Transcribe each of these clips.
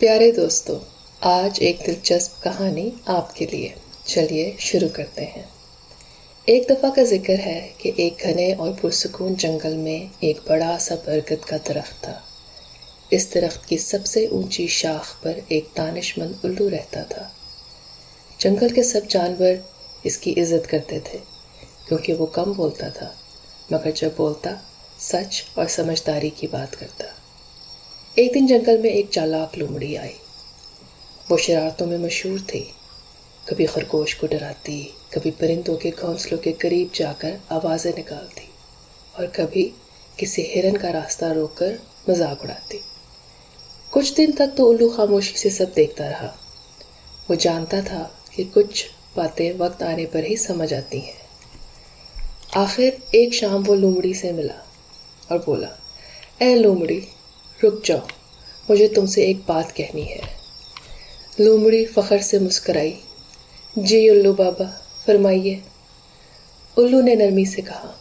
پیارے دوستو، آج ایک دلچسپ کہانی آپ کے لیے، چلیے شروع کرتے ہیں۔ ایک دفعہ کا ذکر ہے کہ ایک گھنے اور پرسکون جنگل میں ایک بڑا سا برگد کا درخت تھا۔ اس درخت کی سب سے اونچی شاخ پر ایک دانش مند الو رہتا تھا۔ جنگل کے سب جانور اس کی عزت کرتے تھے کیونکہ وہ کم بولتا تھا، مگر جب بولتا سچ اور سمجھداری کی بات کرتا۔ ایک دن جنگل میں ایک چالاک لومڑی آئی۔ وہ شرارتوں میں مشہور تھی۔ کبھی خرگوش کو ڈراتی، کبھی پرندوں کے گھونسلوں کے قریب جا کر آوازیں نکالتی اور کبھی کسی ہرن کا راستہ روک کر مذاق اڑاتی۔ کچھ دن تک تو الو خاموشی سے سب دیکھتا رہا۔ وہ جانتا تھا کہ کچھ باتیں وقت آنے پر ہی سمجھ آتی ہیں۔ آخر ایک شام وہ لومڑی سے ملا اور بولا، اے لومڑی، رک جاؤ، مجھے تم سے ایک بات کہنی ہے۔ لومڑی فخر سے مسکرائی، جی الو بابا، فرمائیے۔ الو نے نرمی سے کہا،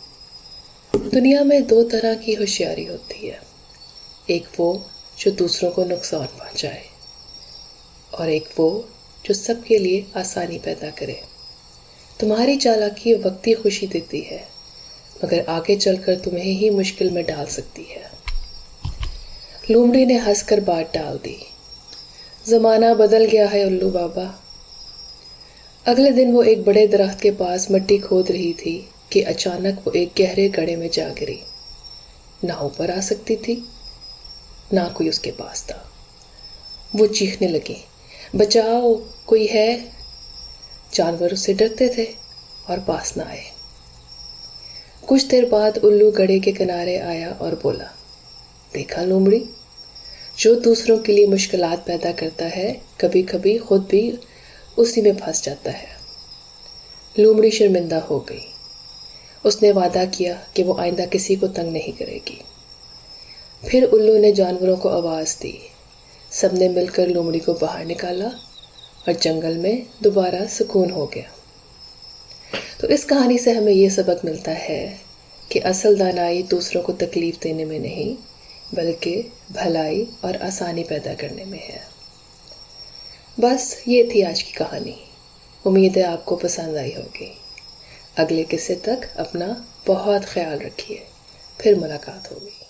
دنیا میں دو طرح کی ہوشیاری ہوتی ہے، ایک وہ جو دوسروں کو نقصان پہنچائے اور ایک وہ جو سب کے لیے آسانی پیدا کرے۔ تمہاری چالاکی وقتی خوشی دیتی ہے مگر آگے چل کر تمہیں ہی مشکل میں ڈال سکتی ہے۔ لومڑی نے ہنس کر بات ٹال دی، زمانہ بدل گیا ہے الو بابا۔ اگلے دن وہ ایک بڑے درخت کے پاس مٹی کھود رہی تھی کہ اچانک وہ ایک گہرے گڑھے میں جا گری۔ نہ اوپر آ سکتی تھی، نہ کوئی اس کے پاس تھا۔ وہ چیخنے لگی، بچاؤ، کوئی ہے؟ جانور اس سے ڈرتے تھے اور پاس نہ آئے۔ کچھ دیر بعد الو گڑھے کے کنارے آیا اور بولا، دیکھا لومڑی، جو دوسروں کے لیے مشکلات پیدا کرتا ہے کبھی کبھی خود بھی اسی میں پھنس جاتا ہے۔ لومڑی شرمندہ ہو گئی۔ اس نے وعدہ کیا کہ وہ آئندہ کسی کو تنگ نہیں کرے گی۔ پھر الو نے جانوروں کو آواز دی، سب نے مل کر لومڑی کو باہر نکالا اور جنگل میں دوبارہ سکون ہو گیا۔ تو اس کہانی سے ہمیں یہ سبق ملتا ہے کہ اصل دانائی دوسروں کو تکلیف دینے میں نہیں بلکہ بھلائی اور آسانی پیدا کرنے میں ہے۔ بس یہ تھی آج کی کہانی۔ امید ہے آپ کو پسند آئی ہوگی۔ اگلے قصے تک اپنا بہت خیال رکھیے، پھر ملاقات ہوگی۔